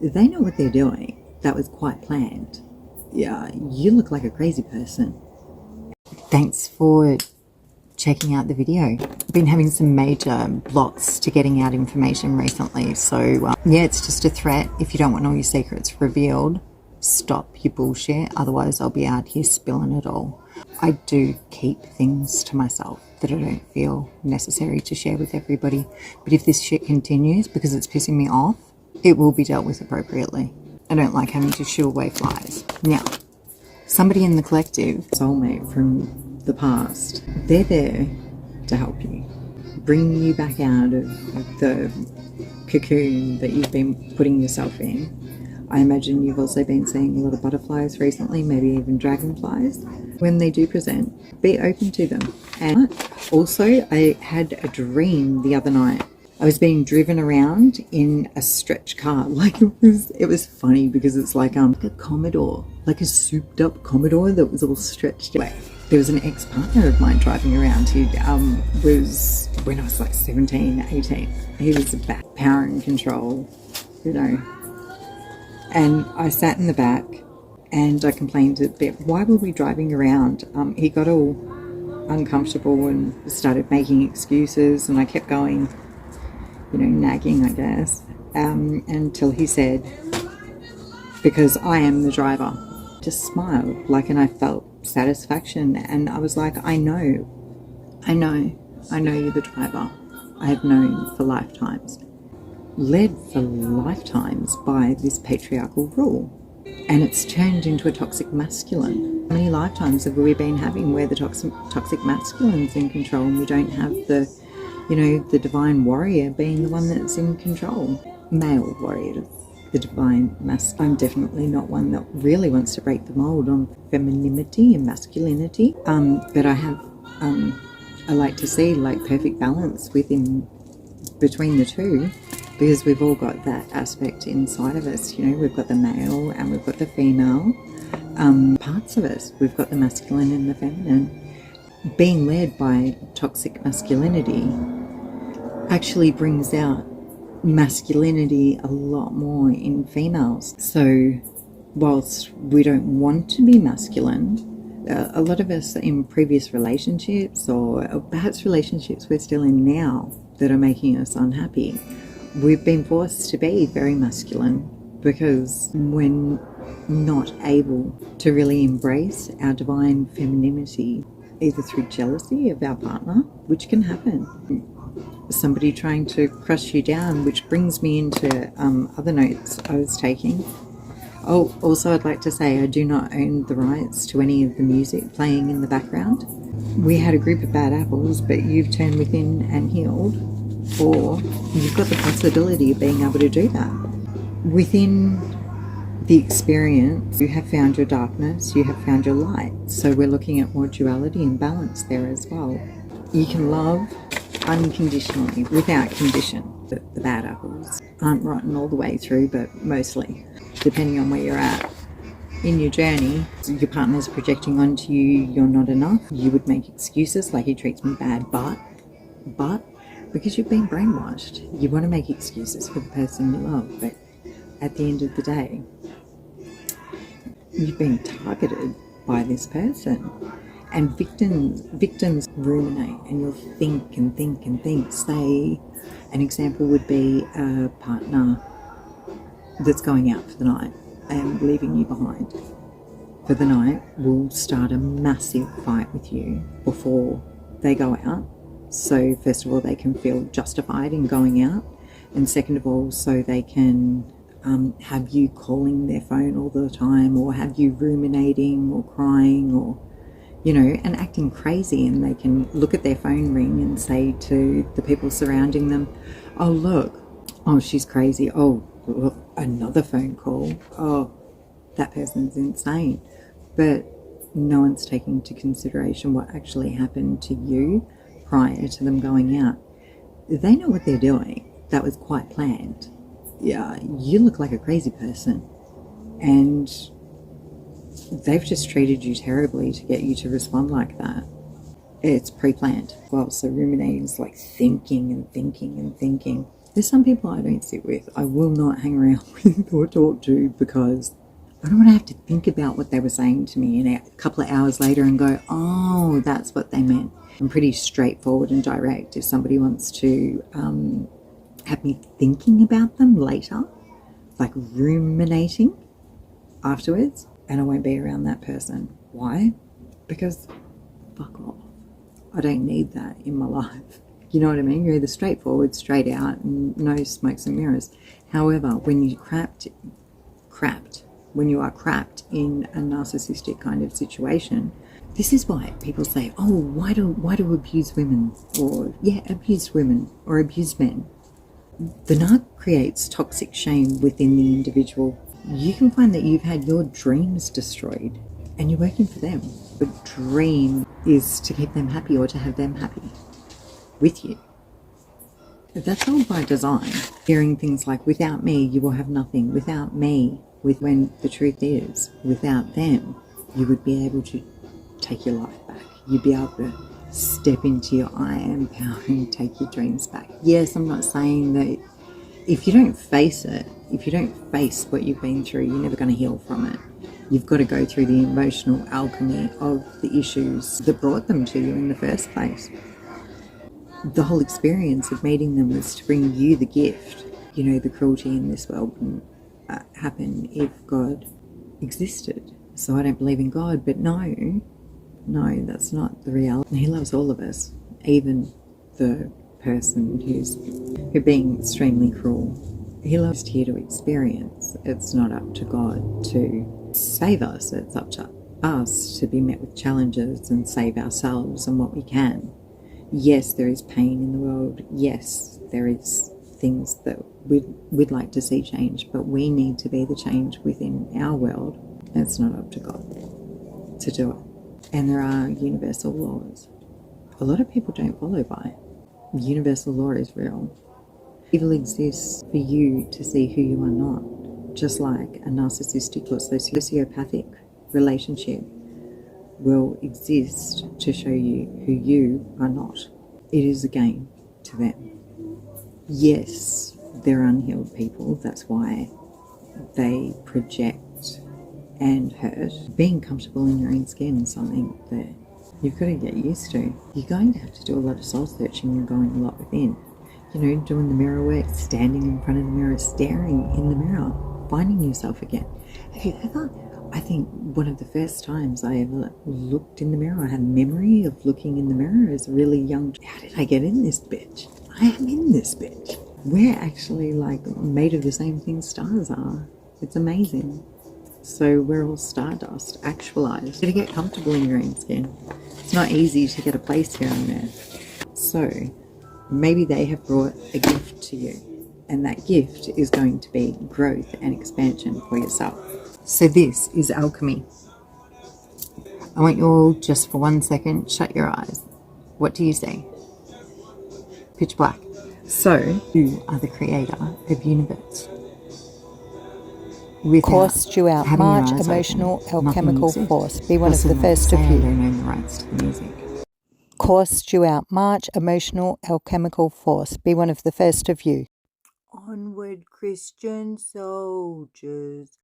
They know what they're doing. That was quite planned. Yeah, you look like a crazy person. Thanks for checking out the video. I've been having some major blocks to getting out information recently, so yeah, it's just a threat. If you don't want all your secrets revealed, stop your bullshit, otherwise I'll be out here spilling it all. I do keep things to myself that I don't feel necessary to share with everybody, but if this shit continues because it's pissing me off, it will be dealt with appropriately. I don't like having to shoo away flies. Now, somebody in the collective, soulmate from the past, they're there to help you, bring you back out of the cocoon that you've been putting yourself in. I imagine you've also been seeing a lot of butterflies recently, maybe even dragonflies. When they do present, be open to them. And also, I had a dream the other night. I was being driven around in a stretch car. Like it was funny because it's like a Commodore, like a souped up Commodore that was all stretched away. There was an ex-partner of mine driving around who was, when I was like 17, 18. He was back, power and control, you know. And I sat in the back and I complained a bit. Why were we driving around? He got all uncomfortable and started making excuses, and I kept going, you know, nagging, I guess, until he said, because I am the driver. Just smiled, like, and I felt satisfaction, and I was like, I know you're the driver. I have known for lifetimes, led for lifetimes by this patriarchal rule, and it's turned into a toxic masculine. How many lifetimes have we been having where the toxic masculine's in control, and we don't have the, you know, the divine warrior being the one that's in control? Male warrior, the divine masculine. I'm definitely not one that really wants to break the mold on femininity and masculinity, but I have, I like to see like perfect balance between the two, because we've all got that aspect inside of us. You know, we've got the male and we've got the female parts of us. We've got the masculine and the feminine. Being led by toxic masculinity actually brings out masculinity a lot more in females. So whilst we don't want to be masculine, a lot of us in previous relationships, or perhaps relationships we're still in now that are making us unhappy, we've been forced to be very masculine because we're not able to really embrace our divine femininity, either through jealousy of our partner, which can happen, somebody trying to crush you down, which brings me into other notes I was taking. Oh, also I'd like to say I do not own the rights to any of the music playing in the background. We had a group of bad apples, but you've turned within and healed, or you've got the possibility of being able to do that. Within the experience, you have found your darkness, you have found your light. So we're looking at more duality and balance there as well. You can love unconditionally, without condition. The bad apples aren't rotten all the way through, but mostly, depending on where you're at in your journey. Your partner's projecting onto you, you're not enough. You would make excuses like, he treats me bad, but because you've been brainwashed, you want to make excuses for the person you love. But at the end of the day, you've been targeted by this person. And victims ruminate, and you'll think and think and think. Say, an example would be a partner that's going out for the night and leaving you behind for the night will start a massive fight with you before they go out. So first of all, they can feel justified in going out, and second of all, so they can have you calling their phone all the time, or have you ruminating or crying, or, you know, and acting crazy. And they can look at their phone ring and say to the people surrounding them, oh look, oh she's crazy, oh look, another phone call, oh that person's insane. But no one's taking into consideration what actually happened to you prior to them going out. They know what they're doing. That was quite planned. Yeah, you look like a crazy person, and they've just treated you terribly to get you to respond like that. It's pre-planned. Well, so ruminating is like thinking and thinking and thinking. There's some people I don't sit with. I will not hang around with or talk to because I don't want to have to think about what they were saying to me and a couple of hours later and go, oh, that's what they meant. I'm pretty straightforward and direct. If somebody wants to have me thinking about them later, like ruminating afterwards, and I won't be around that person. Why? Because fuck off. I don't need that in my life. You know what I mean? You're either straightforward, straight out, and no smokes and mirrors. However, when you when you are crapped in a narcissistic kind of situation, this is why people say, oh, why do abused women, or abused women or abused men? The narc creates toxic shame within the individual. You can find that you've had your dreams destroyed and you're working for them. The dream is to keep them happy or to have them happy with you. That's all by design. Hearing things like, without me, you will have nothing. Without me, when the truth is, without them, you would be able to take your life back. You'd be able to step into your I am power and take your dreams back. Yes, I'm not saying that if you don't face it, if you don't face what you've been through, you're never going to heal from it. You've got to go through the emotional alchemy of the issues that brought them to you in the first place. The whole experience of meeting them was to bring you the gift. You know, the cruelty in this world wouldn't happen if God existed. So I don't believe in God, but no, that's not the reality. He loves all of us, even the person who's being extremely cruel. He loves here to experience. It's not up to God to save us. It's up to us to be met with challenges and save ourselves and what we can. Yes, there is pain in the world. Yes, there is things that we'd like to see change, but we need to be the change within our world. It's not up to God to do it. And there are universal laws. A lot of people don't follow by. Universal law is real. Evil exists for you to see who you are not. Just like a narcissistic or sociopathic relationship will exist to show you who you are not. It is a game to them. Yes, they're unhealed people. That's why they project and hurt. Being comfortable in your own skin is something that you've got to get used to. You're going to have to do a lot of soul searching and going a lot within. You know, doing the mirror work, standing in front of the mirror, staring in the mirror, finding yourself again. Have you ever, I think one of the first times I ever looked in the mirror, I had a memory of looking in the mirror as a really young, how did I get in this bitch? I am in this bitch. We're actually like made of the same thing stars are. It's amazing. So we're all stardust, actualized. You gotta get comfortable in your own skin. It's not easy to get a place here on earth. So maybe they have brought a gift to you, and that gift is going to be growth and expansion for yourself. So this is alchemy. I want you all, just for 1 second, shut your eyes. What do you see? Pitch black. So you are the creator of universe. Course due out March, emotional, alchemical force. Be one of the first of you. They don't own the rights to the music. Course due out March, emotional, alchemical force. Be one of the first of you. Onward, Christian soldiers.